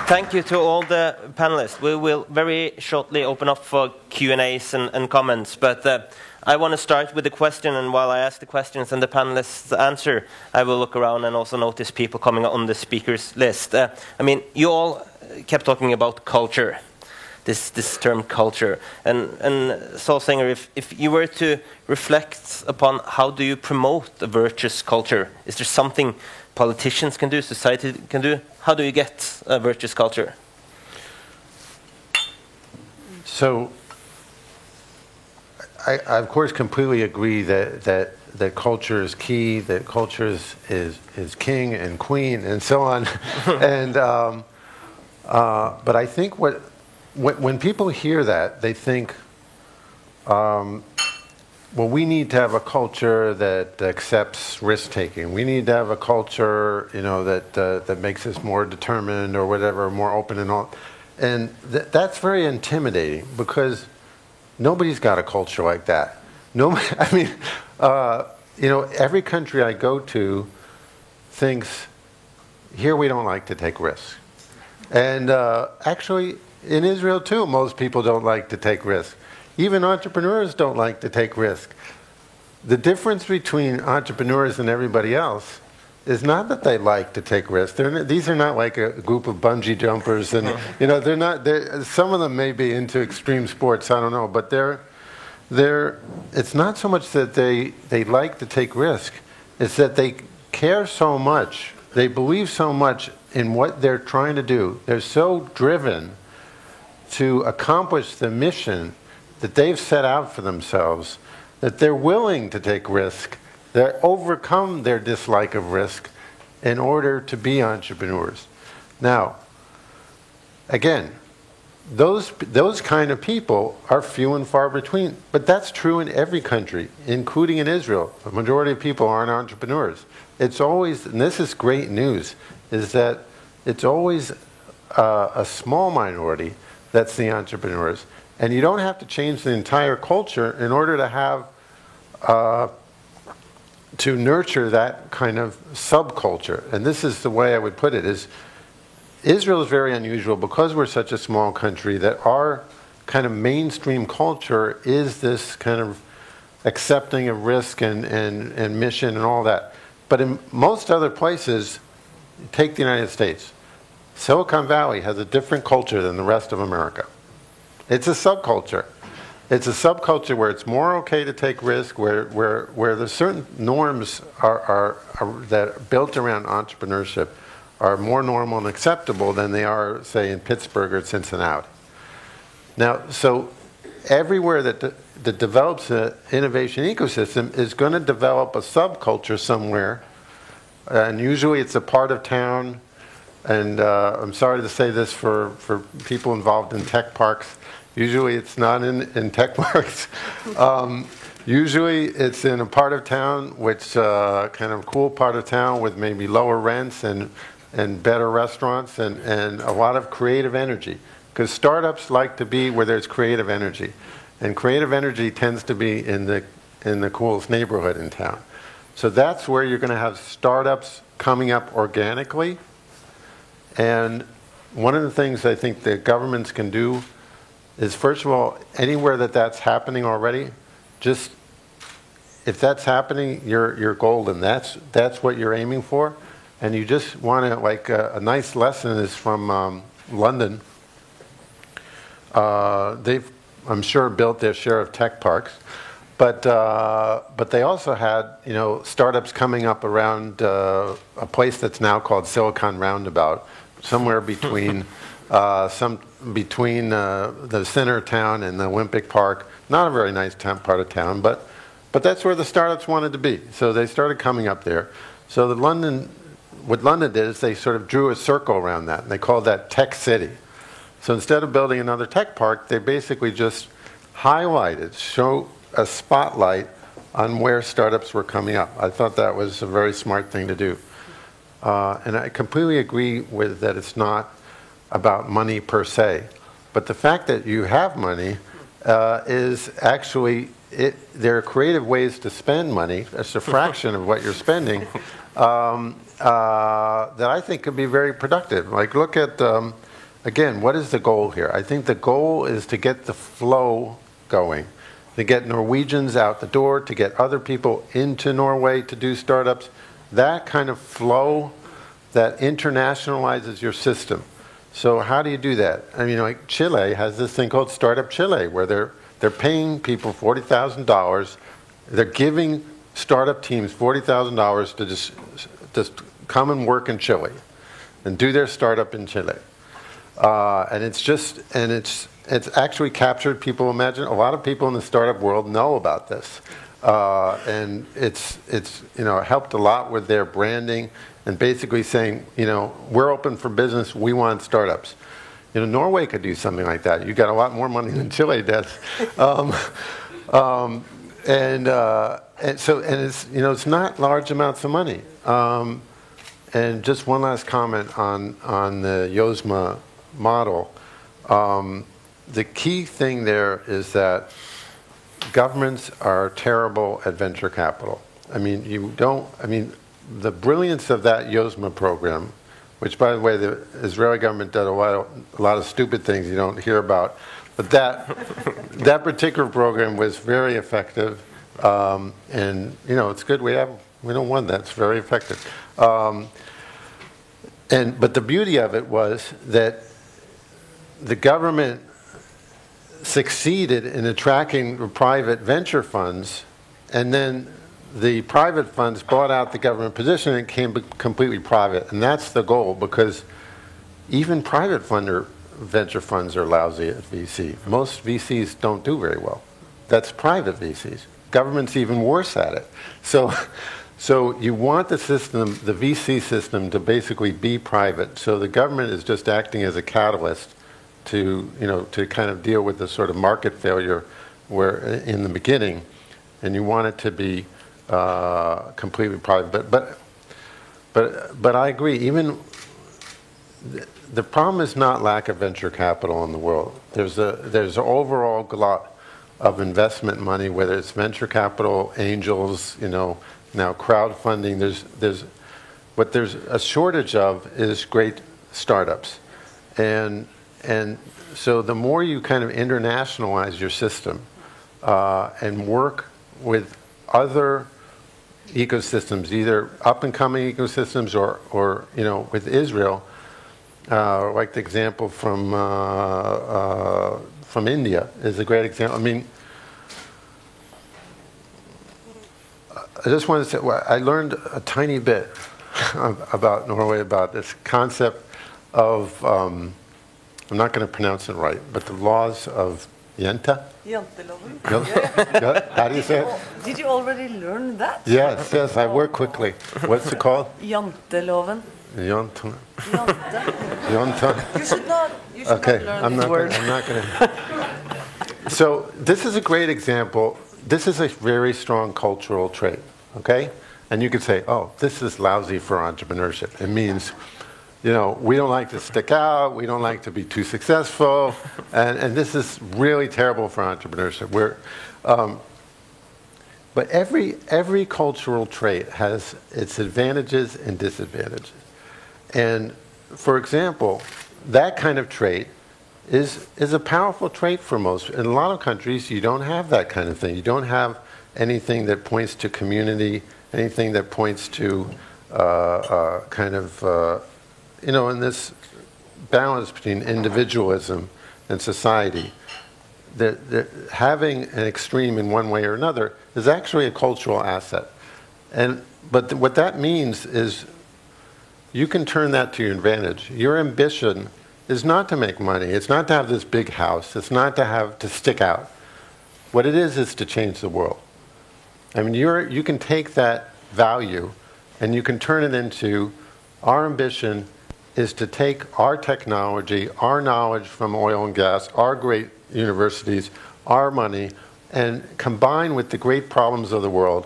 Thank you to all the panelists. We will very shortly open up for Q&As and comments, but I want to start with a question, and while I ask the questions and the panelists answer, I will look around and also notice people coming on the speakers list. I mean, you all kept talking about culture, this term culture, and Saul Singer, if you were to reflect upon how do you promote a virtuous culture, is there something politicians can do, society can do? How do you get a virtuous culture? So, I of course completely agree that culture is key, that culture is king and queen and so on, and but I think when people hear that, they think, well, we need to have a culture that accepts risk-taking. We need to have a culture, you know, that makes us more determined or whatever, more open and all. And that's very intimidating because nobody's got a culture like that. Nobody, I mean, you know, every country I go to thinks, here we don't like to take risks. And actually, in Israel too, most people don't like to take risks. Even entrepreneurs don't like to take risk. The difference between entrepreneurs and everybody else is not that they like to take risks. These are not like a group of bungee jumpers, and you know, they're not. Some of them may be into extreme sports. I don't know, but it's not so much that they like to take risk. It's that they care so much. They believe so much in what they're trying to do. They're so driven to accomplish the mission that they've set out for themselves, that they're willing to take risk, they overcome their dislike of risk in order to be entrepreneurs. Now, again, those kind of people are few and far between, but that's true in every country, including in Israel. The majority of people aren't entrepreneurs. It's always, and this is great news, is that it's always a small minority that's the entrepreneurs. And you don't have to change the entire culture in order to have, to nurture that kind of subculture. And this is the way I would put it, is Israel is very unusual because we're such a small country that our kind of mainstream culture is this kind of accepting of risk and mission and all that. But in most other places, take the United States. Silicon Valley has a different culture than the rest of America. It's a subculture. It's a subculture where it's more okay to take risk, where there's certain norms that are built around entrepreneurship are more normal and acceptable than they are, say, in Pittsburgh or Cincinnati. Now, so everywhere that develops an innovation ecosystem is going to develop a subculture somewhere, and usually it's a part of town. And I'm sorry to say this for people involved in tech parks. Usually it's not in tech parks. Usually it's in a part of town which kind of cool part of town with maybe lower rents and better restaurants and a lot of creative energy. Because startups like to be where there's creative energy. And creative energy tends to be in the coolest neighborhood in town. So that's where you're going to have startups coming up organically. And one of the things I think the governments can do is, first of all, anywhere that's happening already, just if that's happening, you're golden. That's what you're aiming for, and you just want to, like a nice lesson is from London. They've, I'm sure, built their share of tech parks, but they also had, you know, startups coming up around a place that's now called Silicon Roundabout, somewhere between the center of town and the Olympic Park. Not a very nice part of town, but that's where the startups wanted to be. So they started coming up there. So what London did is they sort of drew a circle around that, and they called that Tech City. So instead of building another tech park, they basically just show a spotlight on where startups were coming up. I thought that was a very smart thing to do. And I completely agree with that it's not about money per se. But the fact that you have money is actually, there are creative ways to spend money. That's a fraction of what you're spending that I think could be very productive. Like look at again, what is the goal here? I think the goal is to get the flow going, to get Norwegians out the door, to get other people into Norway to do startups. That kind of flow that internationalizes your system. So how do you do that? I mean, like Chile has this thing called Startup Chile, where they're paying people $40,000. They're giving startup teams $40,000 to just come and work in Chile and do their startup in Chile. And it's actually captured people. Imagine a lot of people in the startup world know about this, and it's helped a lot with their branding and basically saying, we're open for business. We want startups. Norway could do something like that. You got a lot more money than Chile does, and it's not large amounts of money. And just one last comment on the Yozma model. The key thing there is that governments are terrible at venture capital. The brilliance of that Yozma program, which, by the way, the Israeli government did a lot of stupid things you don't hear about, but that particular program was very effective, and it's good we don't want that. It's very effective. But the beauty of it was that the government succeeded in attracting the private venture funds, and then the private funds bought out the government position and became completely private. And that's the goal, because even private venture funds are lousy at VC. Most VCs don't do very well. That's private VCs. Government's even worse at it. So you want the system, the VC system, to basically be private. So the government is just acting as a catalyst to kind of deal with the sort of market failure where in the beginning, and you want it to be completely private. But I agree. Even the problem is not lack of venture capital in the world. There's an overall glut of investment money, whether it's venture capital, angels, now crowdfunding. What there's a shortage of is great startups, and so the more you kind of internationalize your system and work with other ecosystems, either up-and-coming ecosystems or with Israel, like the example from India is a great example. I mean, I just want to say, I learned a tiny bit about Norway, about this concept of, I'm not going to pronounce it right, but the laws of Jenta? Janteloven. Yeah. How do you say it? Did you already learn that? Yes, I work quickly. What's it called? Janteloven. Janta. You should not learn this word. I'm not going to. So this is a great example. This is a very strong cultural trait, okay? And you could say, oh, this is lousy for entrepreneurship. It means, we don't like to stick out, we don't like to be too successful, and this is really terrible for entrepreneurship. But every cultural trait has its advantages and disadvantages. And for example, that kind of trait is a powerful trait for most. In a lot of countries, you don't have that kind of thing. You don't have anything that points to community, anything that points to in this balance between individualism and society. That having an extreme in one way or another is actually a cultural asset. But what that means is you can turn that to your advantage. Your ambition is not to make money. It's not to have this big house. It's not to stick out. What it is to change the world. I mean, you can take that value and you can turn it into, our ambition is to take our technology, our knowledge from oil and gas, our great universities, our money, and combine with the great problems of the world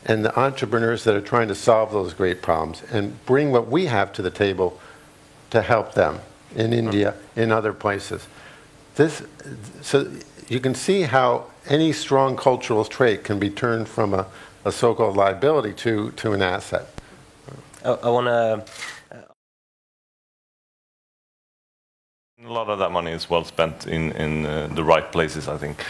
and the entrepreneurs that are trying to solve those great problems, and bring what we have to the table to help them in India, in other places. So you can see how any strong cultural trait can be turned from a so-called liability to an asset. I want to A lot of that money is well spent in the right places, I think.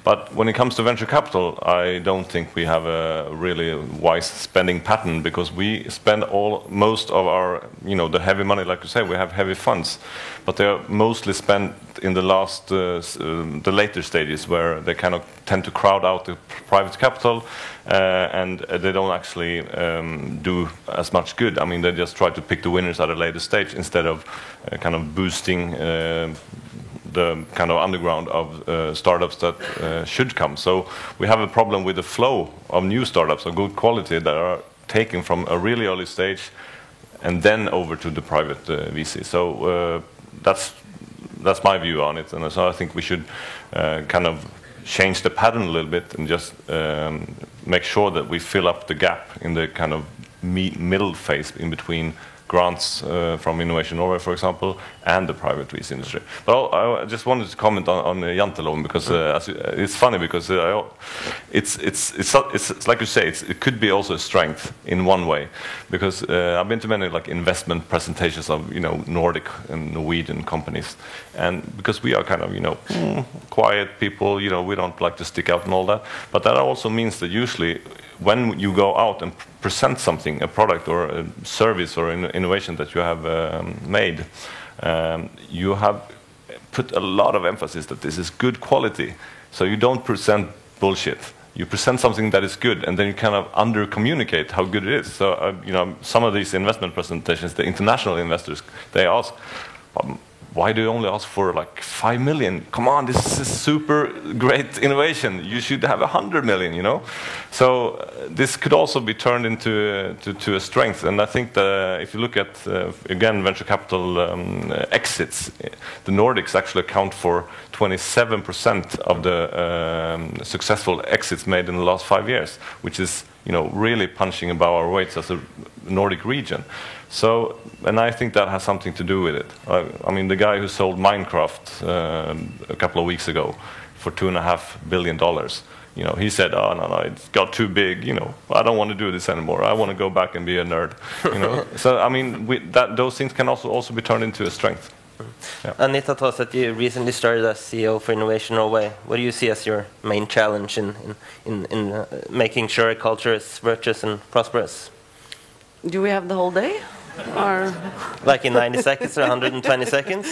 But when it comes to venture capital, I don't think we have a really wise spending pattern, because we spend most of our, the heavy money, like you say, we have heavy funds, but they are mostly spent in the the later stages, where they kind of tend to crowd out the private capital, and they don't actually do as much good. I mean, they just try to pick the winners at a later stage instead of kind of boosting the kind of underground of startups that should come. So we have a problem with the flow of new startups of good quality that are taken from a really early stage and then over to the private VC. So that's my view on it, and so I think we should kind of change the pattern a little bit and just make sure that we fill up the gap in the kind of middle phase in between grants from Innovation Norway, for example, and the private VC industry. But I just wanted to comment on janteloven, because it's funny, because it's like you say, it could be also a strength in one way, because I've been to many investment presentations of Nordic and Norwegian companies, and because we are kind of quiet people, we don't like to stick out and all that, but that also means that usually when you go out and present something, a product or a service or an innovation that you have made, you have put a lot of emphasis that this is good quality. So you don't present bullshit. You present something that is good, and then you kind of under-communicate how good it is. So, some of these investment presentations, the international investors, they ask, why do you only ask for 5 million? Come on, this is super great innovation. You should have 100 million, So this could also be turned into a strength. And I think that if you look at, again, venture capital exits, the Nordics actually account for 27% of the successful exits made in the last 5 years, which is really punching above our weights as a Nordic region. So, and I think that has something to do with it. I mean, the guy who sold Minecraft a couple of weeks ago for $2.5 billion, he said, "Oh no, it's got too big. I don't want to do this anymore. I want to go back and be a nerd." So, I mean, those things can also be turned into a strength. Yeah. Anita told us that you recently started as CEO for Innovation Norway. What do you see as your main challenge in making sure a culture is virtuous and prosperous? Do we have the whole day? Or like in 90 seconds or 120 seconds?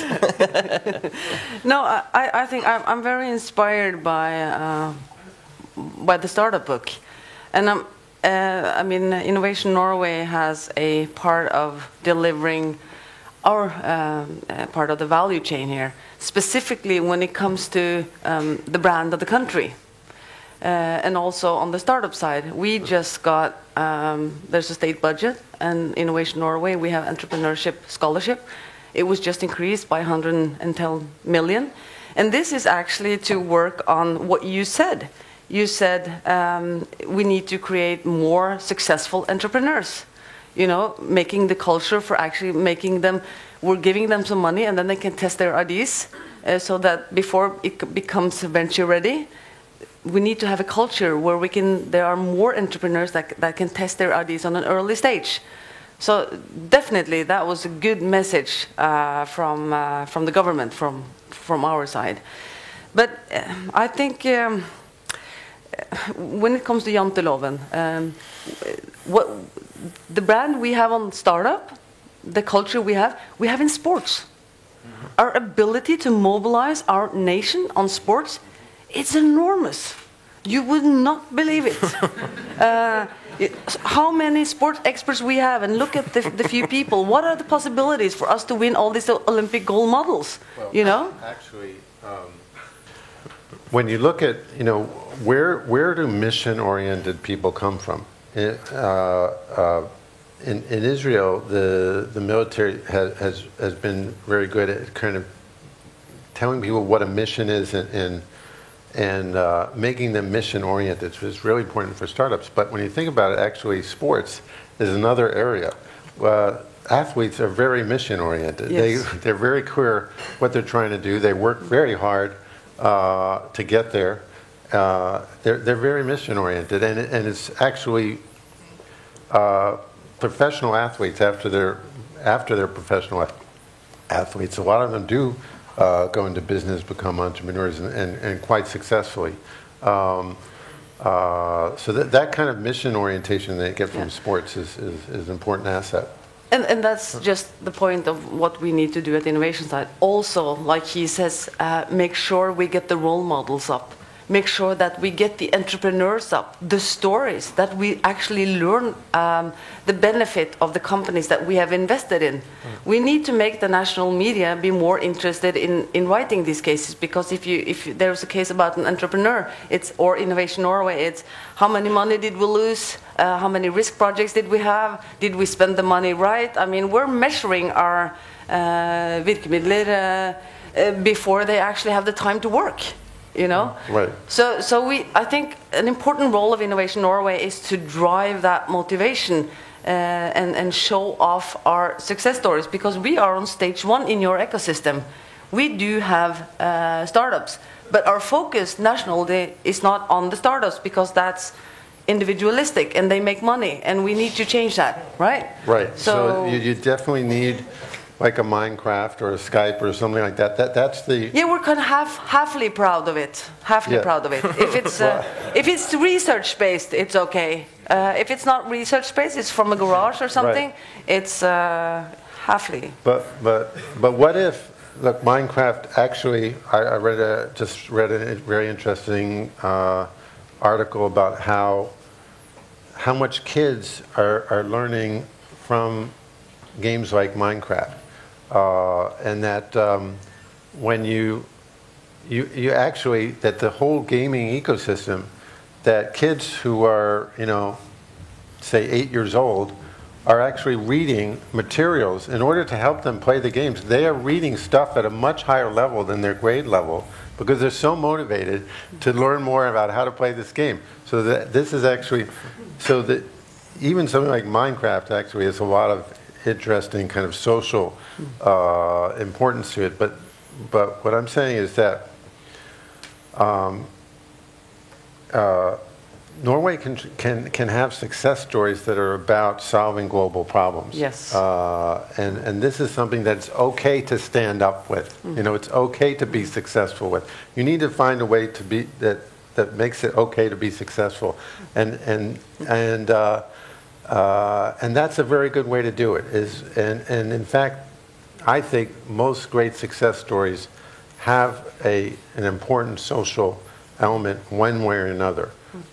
No, I think I'm very inspired by the startup book, and I mean, Innovation Norway has a part of delivering our part of the value chain here, specifically when it comes to the brand of the country. And also on the startup side, we just got, there's a state budget, and Innovation Norway, we have entrepreneurship scholarship. It was just increased by 110 million. And this is actually to work on what you said. You said we need to create more successful entrepreneurs. Making the culture for actually making them, we're giving them some money, and then they can test their ideas, so that before it becomes venture ready, we need to have a culture where there are more entrepreneurs that can test their ideas on an early stage. So definitely that was a good message from the government, from our side. But I think when it comes to janteloven, what the brand we have on startup, the culture we have in sports. Our ability to mobilize our nation on sports, it's enormous. You would not believe it. How many sports experts we have, and look at the few people. What are the possibilities for us to win all these Olympic gold medals? Well, actually, when you look at where do mission-oriented people come from? In Israel, the military has been very good at kind of telling people what a mission is and making them mission-oriented, which is really important for startups. But when you think about it, actually, sports is another area. Athletes are very mission-oriented. Yes. They're very clear what they're trying to do. They work very hard to get there. They're very mission-oriented, and it's actually professional athletes after they're professional athletes. A lot of them do go into business, become entrepreneurs, and quite successfully. So that kind of mission orientation they get from sports is an important asset. And that's just the point of what we need to do at the innovation side. Also, like he says, make sure we get the role models up. Make sure that we get the entrepreneurs up, the stories, that we actually learn the benefit of the companies that we have invested in. We need to make the national media be more interested in writing these cases, because if there's a case about an entrepreneur, or Innovation Norway, it's how many money did we lose, how many risk projects did we have, did we spend the money right? I mean, we're measuring our virkemidler before they actually have the time to work. You know, right. So I think an important role of Innovation Norway is to drive that motivation and show off our success stories, because we are on stage 1 in your ecosystem. We do have startups, but our focus nationally is not on the startups, because that's individualistic and they make money, and we need to change that, right? Right. So you definitely need, like a Minecraft or a Skype or something like that. That's the... Yeah, we're kind of halfly proud of it. Proud of it. If it's research-based, it's okay. If it's not research-based, it's from a garage or something, right. It's halfly. But what if, look, Minecraft actually, I just read a very interesting article about how much kids are learning from games like Minecraft. And that when you actually, that the whole gaming ecosystem, that kids who are, say 8 years old, are actually reading materials in order to help them play the games. They are reading stuff at a much higher level than their grade level, because they're so motivated to learn more about how to play this game. So that this is actually, so that even something like Minecraft actually has a lot of interesting kind of social importance to it, but what I'm saying is that Norway can have success stories that are about solving global problems. Yes. And this is something that's okay to stand up with. It's okay to be successful with. You need to find a way to be that makes it okay to be successful, and that's a very good way to do it. And in fact, I think most great success stories have an important social element one way or another.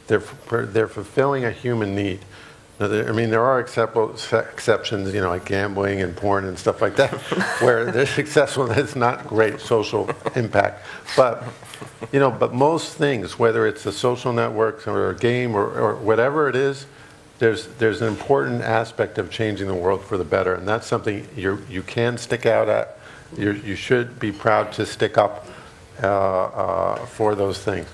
They're fulfilling a human need. Now, there are exceptions, like gambling and porn and stuff like that, where they're successful and it's not great social impact. But most things, whether it's a social network or a game or whatever it is, there's an important aspect of changing the world for the better, and that's something you can stick out at. You should be proud to stick up for those things.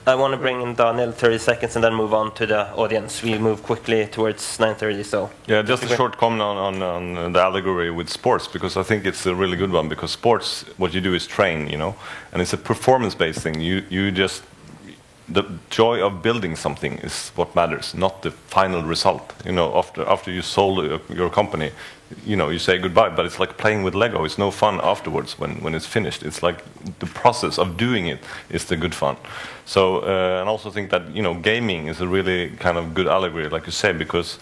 I want to bring in Daniel 30 seconds and then move on to the audience. We move quickly towards 9:30, so... Yeah, just a short comment on the allegory with sports, because I think it's a really good one, because sports, what you do is train, and it's a performance-based thing. You just... The joy of building something is what matters, not the final result. After you sold your company, you say goodbye, but it's like playing with Lego. It's no fun afterwards when it's finished. It's like the process of doing it is the good fun. So, and I also think that, gaming is a really kind of good allegory, like you say, because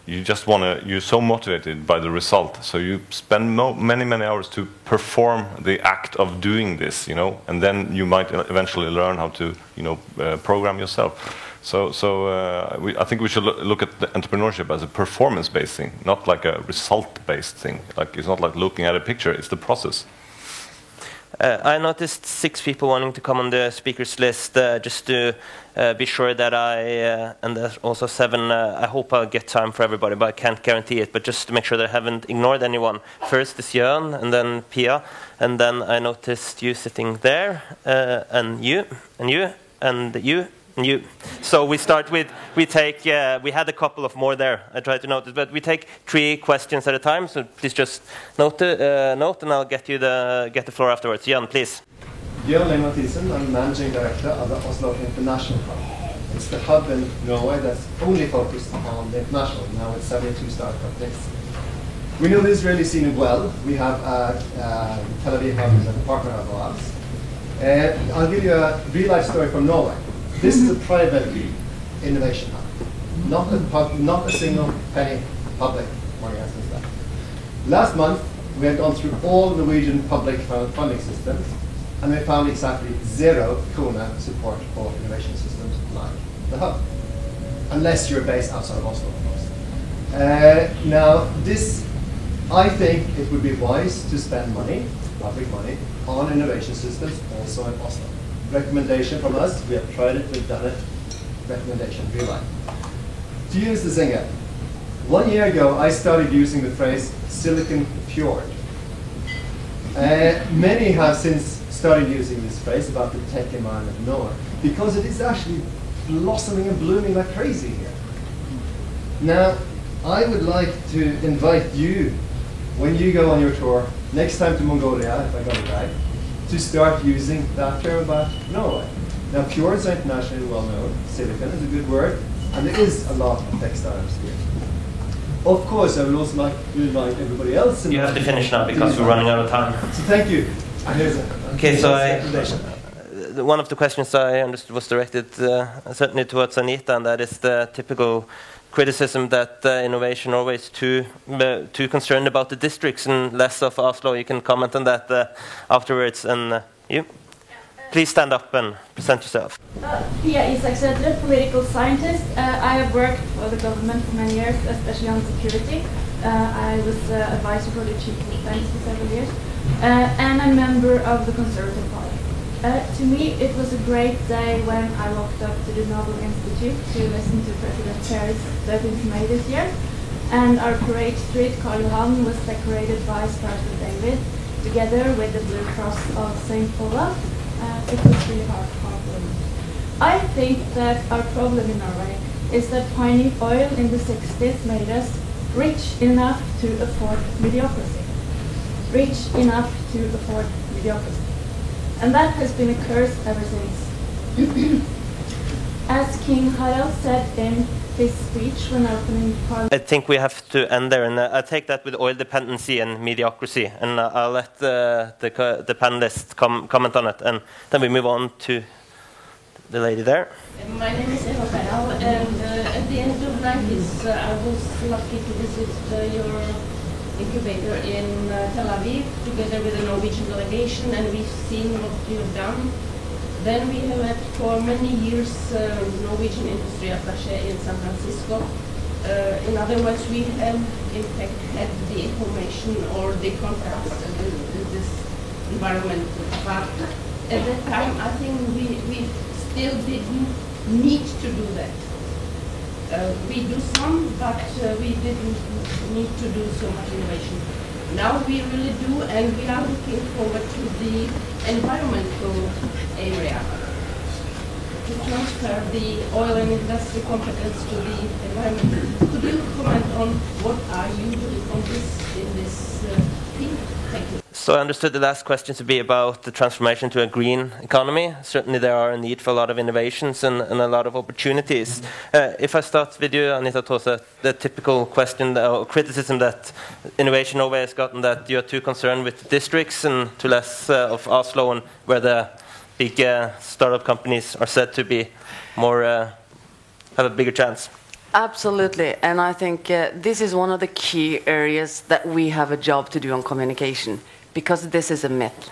you're so motivated by the result, so you spend many hours to perform the act of doing this, and then you might eventually learn how to, program yourself. So I think we should look at the entrepreneurship as a performance-based thing, not like a result-based thing. Like, it's not like looking at a picture; it's the process. I noticed 6 people wanting to come on the speakers list, just to be sure that and there's also 7, I hope I'll get time for everybody, but I can't guarantee it, but just to make sure that I haven't ignored anyone. First is Jørn, and then Pia, and then I noticed you sitting there, and you, and you, and you, and you. So we start with, we had a couple of more there, I tried to notice, but we take 3 questions at a time, so please just note, and I'll get the floor afterwards. Jan, please. Jørn Mathisen, I'm Managing Director of the Oslo International Hub. It's the hub in Norway that's only focused on the international, now with 72 startups. We know the Israeli scene well. We have Tel Aviv hub as a partner of ours. I'll give you a real-life story from Norway. This is a private innovation hub, not a single penny public money has been spent. Last month, we had gone through all Norwegian public funding systems, and we found exactly 0 krona support for innovation systems like the hub, unless you're based outside of Oslo, of course. Now, I think it would be wise to spend money, public money, on innovation systems also in Oslo. Recommendation from us, we have tried it, we've done it. Recommendation, real life. To use the Singer. 1 year ago, I started using the phrase Silicon Fjord. Many have since started using this phrase about the tech environment in Norway, because it is actually blossoming and blooming like crazy here. Now, I would like to invite you, when you go on your tour, next time to Mongolia, if I got it right, to start using that term about Norway. Now, fjords are internationally well known. Silicon is a good word, and there is a lot of tech startups here. Of course, I would also like to invite everybody else. You have to finish now because we're running out of time. So thank you. Okay, so one of the questions I understood was directed certainly towards Anita, and that is the typical criticism that Innovation Norway is too concerned about the districts and less of Oslo. You can comment on that afterwards. And you? Please stand up and present yourself. Pia Isaksæter, political scientist. I have worked for the government for many years, especially on security. I was advisor for the chief of defense for several years, and a member of the Conservative Party. To me, it was a great day when I walked up to the Nobel Institute to listen to President Perry's 13th May this year, and our parade street, Karl Johan, was decorated by Stars of David, together with the Blue Cross of St. Olav. It was really heartwarming. I think that our problem in Norway is that finding oil in the 60s made us rich enough to afford mediocrity. Rich enough to afford mediocrity. And that has been a curse ever since. As King Harald said in his speech when opening Parliament. I think we have to end there, and I take that with oil dependency and mediocrity, and I'll let the panelists comment on it, and then we move on to the lady there. My name is Eva Berral, and at the end of the 90s, I was lucky to visit your incubator in Tel Aviv together with a Norwegian delegation, and we've seen what you have done. Then we have had for many years Norwegian industry attaché in San Francisco. In other words, we have in fact had the information or the contacts with this environment. But at that time, I think we still didn't need to do that. We do some, but we didn't need to do so much innovation. Now we really do, and we are looking forward to the environmental area, to transfer the oil and industry competence to the environment. Could you comment on what are you doing on this in this field? Thank you. So I understood the last question to be about the transformation to a green economy. Certainly there are a need for a lot of innovations and a lot of opportunities. If I start with you, Anita Tose, the typical question or criticism that Innovation Norway has gotten, that you are too concerned with districts and too less of Oslo, and where the big startup companies are said to be more, have a bigger chance. Absolutely, and I think this is one of the key areas that we have a job to do on communication, because this is a myth.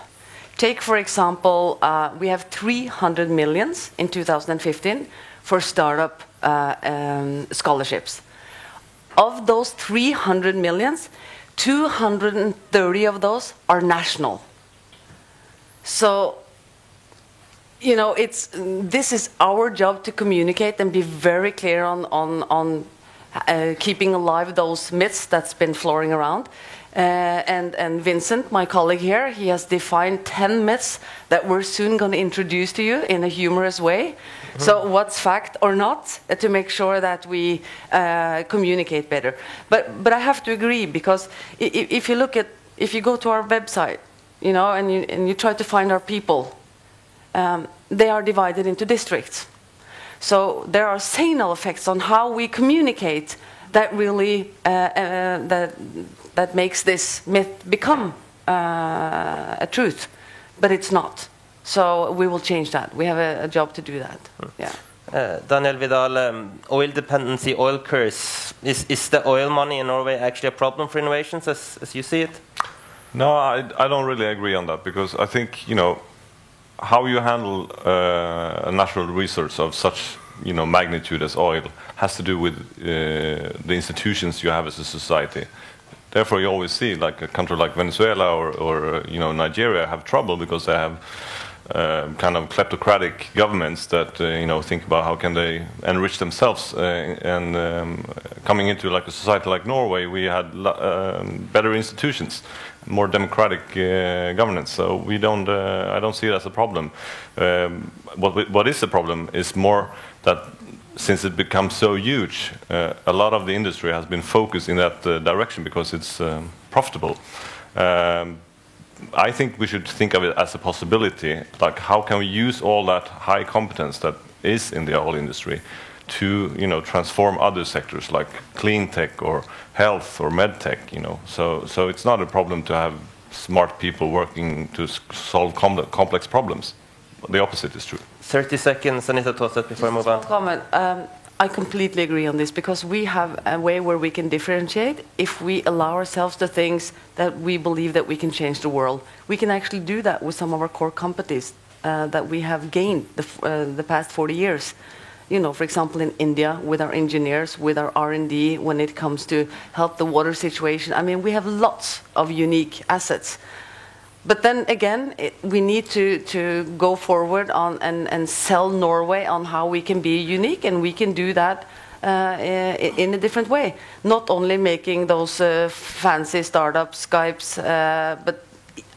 Take, for example, we have 300 million in 2015 for startup scholarships. Of those 300 million, 230 of those are national. So, you know, this is our job to communicate and be very clear on keeping alive those myths that's been floating around. And Vincent, my colleague here, he has defined 10 myths that we're soon going to introduce to you in a humorous way. Mm-hmm. So what's fact or not, to make sure that we communicate better. But I have to agree, because if you go to our website, you know, and you try to find our people, they are divided into districts. So there are signal effects on how we communicate that really that makes this myth become a truth, but it's not. So we will change that. We have a job to do that. Yeah. Daniel Vidal, oil dependency, oil curse. Is the oil money in Norway actually a problem for innovations as you see it? No, I don't really agree on that, because I think, you know, how you handle a natural resource of such, you know, magnitude as oil has to do with the institutions you have as a society. Therefore, you always see like a country like Venezuela or you know, Nigeria have trouble because they have kind of kleptocratic governments that you know, think about how can they enrich themselves, and coming into like a society like Norway, we had better institutions, more democratic governance. So we don't, I don't see it as a problem. What is the problem is more that since it becomes so huge, a lot of the industry has been focused in that direction because it's profitable. I think we should think of it as a possibility, like how can we use all that high competence that is in the oil industry to, you know, transform other sectors like clean tech or health or med tech, you know. So it's not a problem to have smart people working to solve complex problems. The opposite is true. 30 seconds, Anita Tåseth, before I move on. Comment. I completely agree on this, because we have a way where we can differentiate. If we allow ourselves the things that we believe that we can change the world, we can actually do that with some of our core competencies that we have gained the past 40 years. You know, for example, in India, with our engineers, with our R&D, when it comes to help the water situation. I mean, we have lots of unique assets. But then again, we need to go forward on and sell Norway on how we can be unique, and we can do that in a different way. Not only making those fancy startups, Skypes, but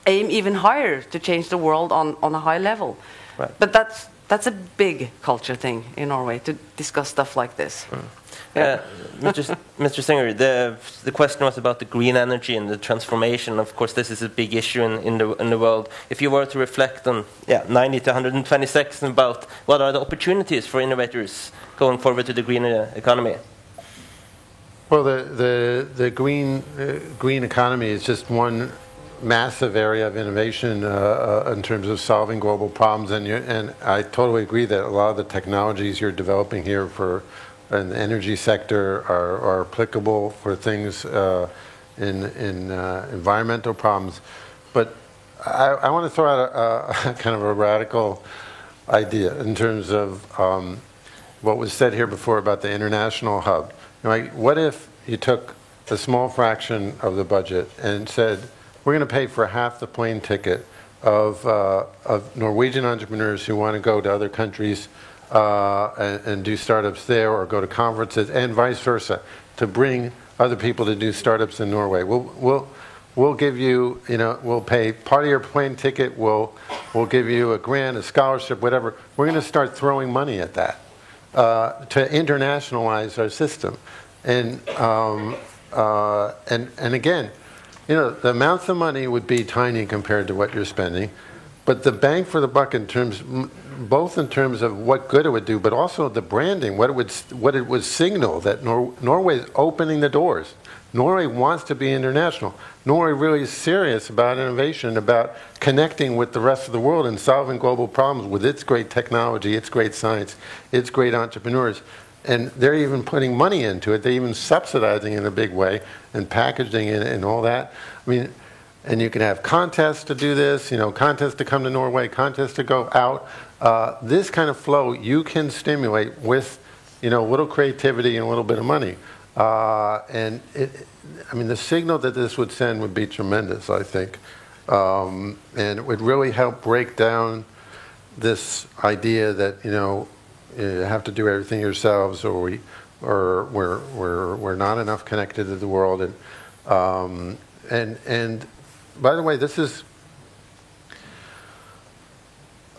aim even higher to change the world on a high level. Right. But that's a big culture thing in Norway, to discuss stuff like this. Mr. Singer, the question was about the green energy and the transformation. Of course, this is a big issue in the world. If you were to reflect on 90 to 120 seconds about what are the opportunities for innovators going forward to the green economy? Well, the green economy is just one massive area of innovation in terms of solving global problems, and I totally agree that a lot of the technologies you're developing here for in the energy sector are applicable for things in environmental problems. But I want to throw out a kind of a radical idea in terms of what was said here before about the international hub. Like, what if you took a small fraction of the budget and said, we're going to pay for half the plane ticket of Norwegian entrepreneurs who want to go to other countries and do startups there, or go to conferences, and vice versa, to bring other people to do startups in Norway. We'll give you, we'll pay part of your plane ticket. We'll give you a grant, a scholarship, whatever. We're going to start throwing money at that to internationalize our system, and again, the amounts of money would be tiny compared to what you're spending, but the bang for the buck both in terms of what good it would do, but also the branding, what it would signal that Norway is opening the doors. Norway wants to be international. Norway really is serious about innovation, about connecting with the rest of the world and solving global problems with its great technology, its great science, its great entrepreneurs. And they're even putting money into it. They're even subsidizing in a big way and packaging it and all that. I mean, and you can have contests to do this, contests to come to Norway, contests to go out. This kind of flow you can stimulate with, little creativity and a little bit of money. And the signal that this would send would be tremendous, I think. And it would really help break down this idea that, you have to do everything yourselves, or we're not enough connected to the world. And by the way, this is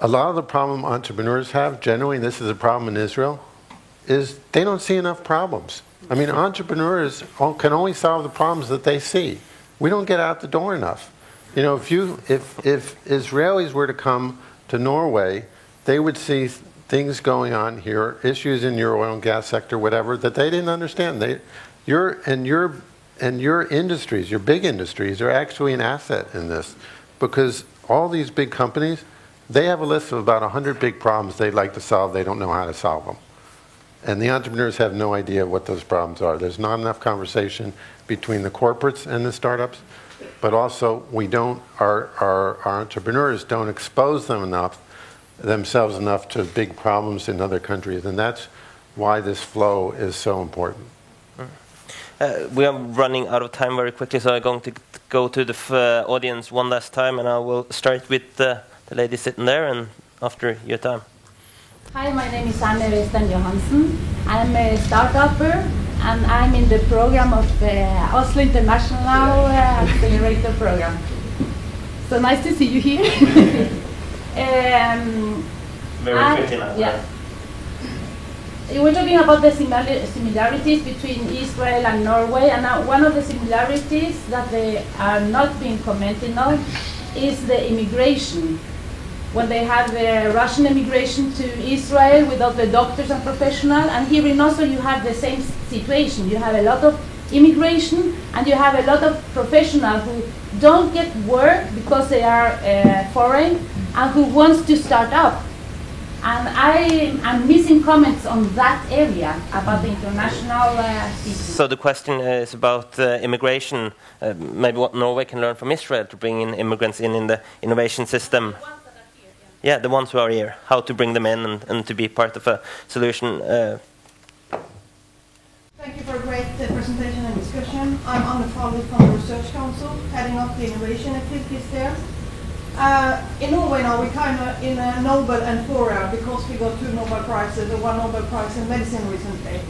a lot of the problem entrepreneurs have, generally, and this is a problem in Israel, is they don't see enough problems. I mean, entrepreneurs can only solve the problems that they see. We don't get out the door enough. If Israelis were to come to Norway, they would see things going on here, issues in your oil and gas sector, whatever, that they didn't understand. You're And your industries, your big industries, are actually an asset in this, because all these big companies, they have a list of about 100 big problems they'd like to solve. They don't know how to solve them. And the entrepreneurs have no idea what those problems are. There's not enough conversation between the corporates and the startups, but also our entrepreneurs don't expose themselves enough to big problems in other countries. And that's why this flow is so important. We are running out of time very quickly, so I'm going to go to the audience one last time, and I will start with the lady sitting there, and after your time. Hi, my name is Anne Western Johansen. I'm a startupper, and I'm in the program of the Oslo International Accelerator Program. So nice to see you here. Very pretty now. Yeah. We're talking about the similarities between Israel and Norway, and one of the similarities that they are not being commented on is the immigration. When they have the Russian immigration to Israel without the doctors and professionals, and here in Oslo you have the same situation. You have a lot of immigration, and you have a lot of professionals who don't get work because they are foreign, and who wants to start up. And I'm missing comments on that area about the international system. So the question is about immigration, maybe what Norway can learn from Israel to bring in immigrants in the innovation system. The ones that are here, yeah, the ones who are here, how to bring them in and to be part of a solution. Thank you for a great presentation and discussion. I'm Anne Fallet from the Research Council, heading up the innovation activities there. In Norway now, we're kind of in a Nobel and Flora because we got 2 Nobel Prizes, and 1 Nobel Prize in medicine recently.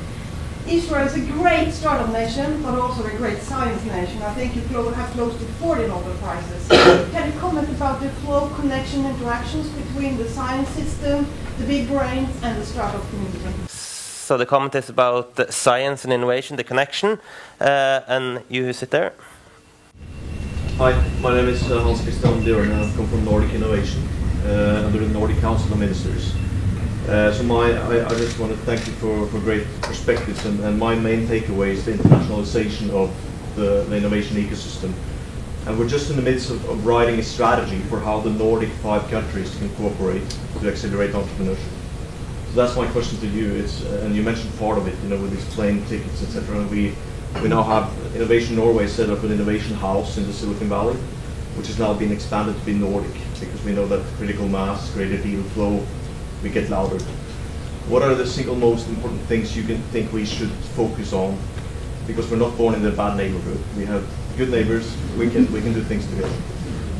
Israel is a great startup nation, but also a great science nation. I think you have close to 40 Nobel Prizes. Can you comment about the flow, connection, interactions between the science system, the big brains, and the startup community? So the comment is about the science and innovation, the connection, and you who sit there. Hi, my name is Hans Christian Bjørne. I come from Nordic Innovation under the Nordic Council of Ministers. I just want to thank you for great perspectives, and my main takeaway is the internationalization of the innovation ecosystem. And we're just in the midst of writing a strategy for how the Nordic 5 countries can cooperate to accelerate entrepreneurship. So that's my question to you. And you mentioned part of it, with these plane tickets, etc. We now have Innovation Norway set up an innovation house in the Silicon Valley, which has now been expanded to be Nordic, because we know that critical mass, greater deal flow, we get louder. What are the single most important things you think we should focus on? Because we're not born in a bad neighborhood. We have good neighbors. We can do things together.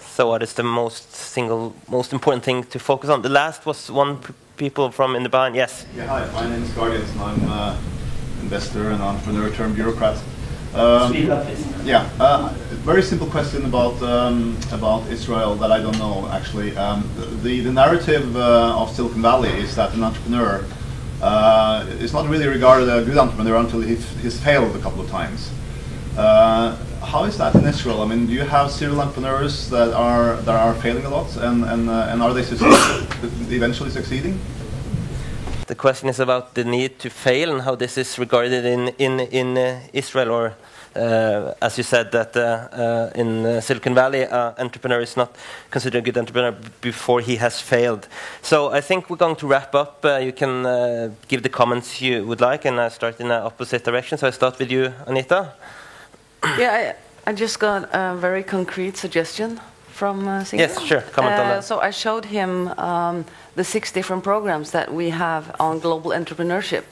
So what is the most important thing to focus on? The last was one people from in the band. Yes. Yeah, hi. My name is Guardians, and I'm investor and entrepreneur turned bureaucrat. Very simple question about Israel that I don't know actually. The narrative of Silicon Valley is that an entrepreneur is not really regarded a good entrepreneur until he's failed a couple of times. How is that in Israel? I mean, do you have serial entrepreneurs that are failing a lot, and are they eventually succeeding? The question is about the need to fail and how this is regarded in Israel, or as you said, that in Silicon Valley, entrepreneur is not considered a good entrepreneur before he has failed. So I think we're going to wrap up. You can give the comments you would like, and I start in the opposite direction. So I start with you, Anita. Yeah, I just got a very concrete suggestion from Singer. Yes, sure. Comment on that. So I showed him the 6 different programs that we have on global entrepreneurship.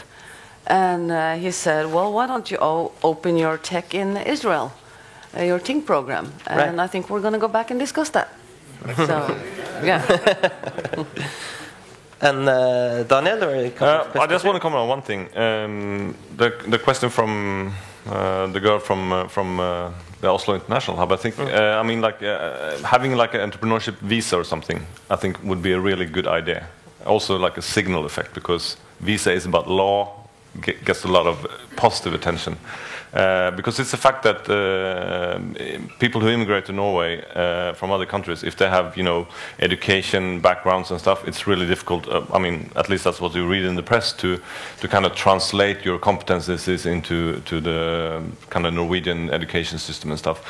And he said, well, why don't you open your tech in Israel, your Think program? And right. I think we're going to go back and discuss that. So, yeah. And Daniel? I just want to comment on one thing. The question from the girl from the Oslo International Hub, I think, having like an entrepreneurship visa or something, I think would be a really good idea. Also like a signal effect, because visa is about law, gets a lot of positive attention. Because it's the fact that people who immigrate to Norway from other countries, if they have, education backgrounds and stuff, it's really difficult. I mean, at least that's what you read in the press, to kind of translate your competencies into the kind of Norwegian education system and stuff.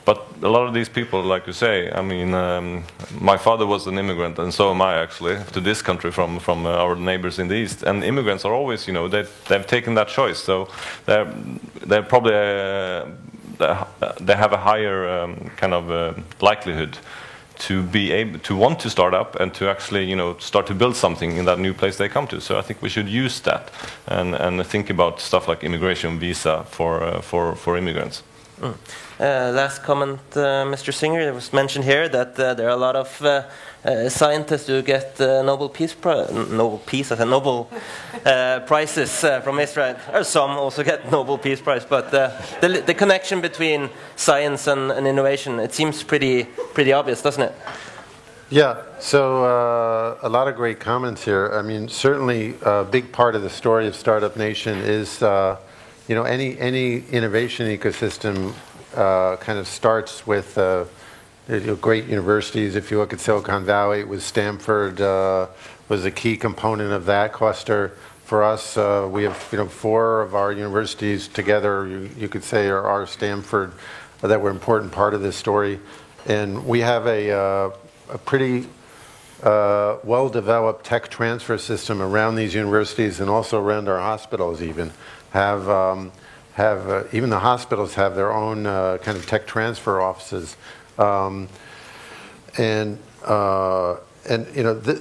But a lot of these people, like you say, I mean, my father was an immigrant, and so am I actually, to this country from our neighbors in the east. And immigrants are always, they've taken that choice, so they're probably they have a higher kind of likelihood to be able to want to start up and to actually, start to build something in that new place they come to. So I think we should use that and think about stuff like immigration visa for immigrants. Mm. Last comment, Mr. Singer. It was mentioned here that there are a lot of scientists who get Nobel prizes from Israel. Or some also get Nobel Peace Prize. But the connection between science and innovation, it seems pretty obvious, doesn't it? Yeah. So a lot of great comments here. I mean, certainly a big part of the story of Startup Nation is. Any innovation ecosystem kind of starts with great universities. If you look at Silicon Valley, it was Stanford was a key component of that cluster. For us, we have 4 of our universities together. You could say are Stanford that were an important part of this story, and we have a pretty well-developed tech transfer system around these universities and also around our hospitals. Even even the hospitals have their own kind of tech transfer offices,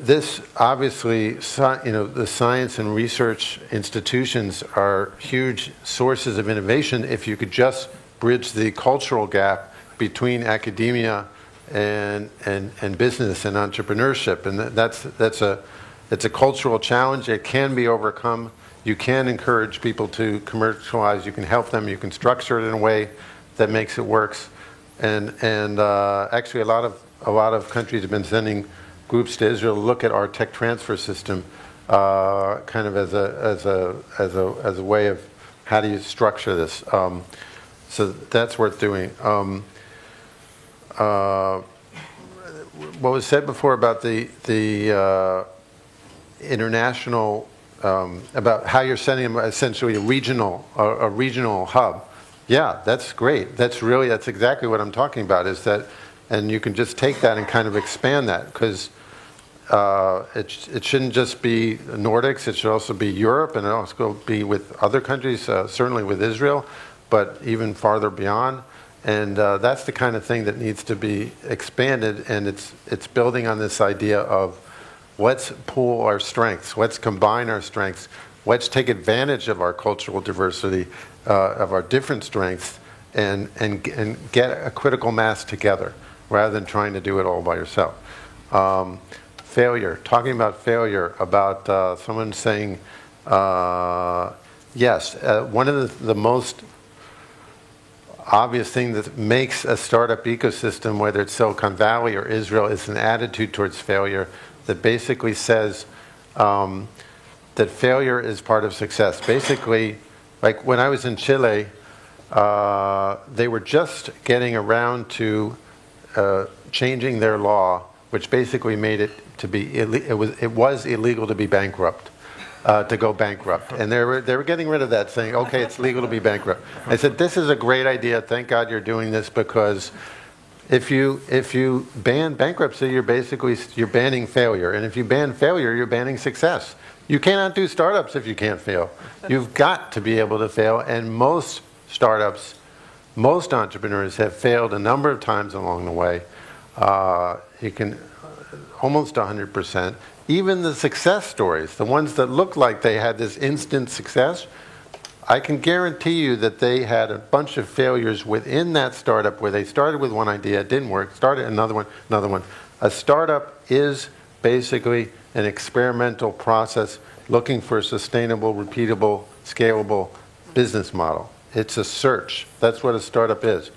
this obviously, the science and research institutions are huge sources of innovation if you could just bridge the cultural gap between academia and business and entrepreneurship, and it's a cultural challenge. It can be overcome. You can encourage people to commercialize. You can help them. You can structure it in a way that makes it works. And actually, a lot of countries have been sending groups to Israel to look at our tech transfer system, kind of as a way of how do you structure this. So that's worth doing. What was said before about the international. About how you're sending them essentially a regional hub. Yeah, that's great. That's exactly what I'm talking about, is that, and you can just take that and kind of expand that, because it shouldn't just be Nordics, it should also be Europe, and it also be with other countries, certainly with Israel, but even farther beyond. And that's the kind of thing that needs to be expanded, and it's building on this idea of let's pool our strengths. Let's combine our strengths. Let's take advantage of our cultural diversity, of our different strengths, and get a critical mass together, rather than trying to do it all by yourself. Failure. Talking about failure, about someone saying, yes, one of the most obvious thing that makes a startup ecosystem, whether it's Silicon Valley or Israel, is an attitude towards failure that basically says that failure is part of success. Basically, like when I was in Chile, they were just getting around to changing their law, which basically made it to be it was illegal to be bankrupt, to go bankrupt, and they were getting rid of that, saying, okay, it's legal to be bankrupt. I said, this is a great idea. Thank God you're doing this, because if you ban bankruptcy, you're banning failure, and if you ban failure, you're banning success. You cannot do startups if you can't fail. You've got to be able to fail, and most startups, most entrepreneurs have failed a number of times along the way. You can almost 100%. Even the success stories, the ones that look like they had this instant success, I can guarantee you that they had a bunch of failures within that startup where they started with one idea, it didn't work, started another one. A startup is basically an experimental process looking for a sustainable, repeatable, scalable business model. It's a search. That's what a startup is.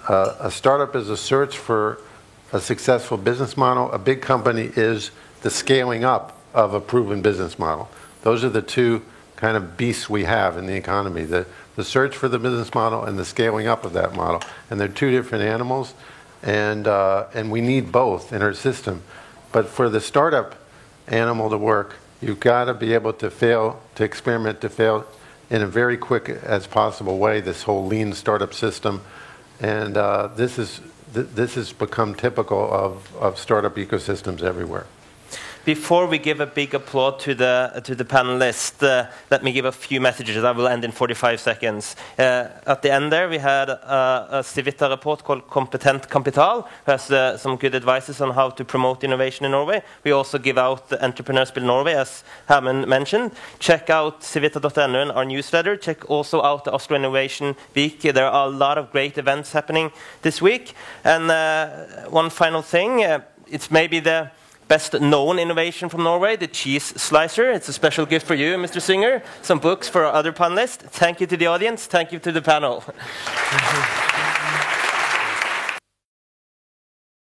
A startup is a search for a successful business model. A big company is the scaling up of a proven business model. Those are the two kind of beasts we have in the economy, the search for the business model and the scaling up of that model. And they're two different animals, and we need both in our system. But for the startup animal to work, you've got to be able to fail, to experiment, to fail in a very quick as possible way, this whole lean startup system. And this has become typical of startup ecosystems everywhere. Before we give a big applause to the panelists, let me give a few messages. I will end in 45 seconds. At the end there, we had a Civita report called Kompetent Kapital, who has some good advices on how to promote innovation in Norway. We also give out the Entrepreneurs Build Norway, as Herman mentioned. Check out civita.no and our newsletter. Check also out the Oslo Innovation Week. There are a lot of great events happening this week. And one final thing, it's maybe the best known innovation from Norway, the cheese slicer. It's a special gift for you, Mr. Singer. Some books for our other panelists. Thank you to the audience. Thank you to the panel.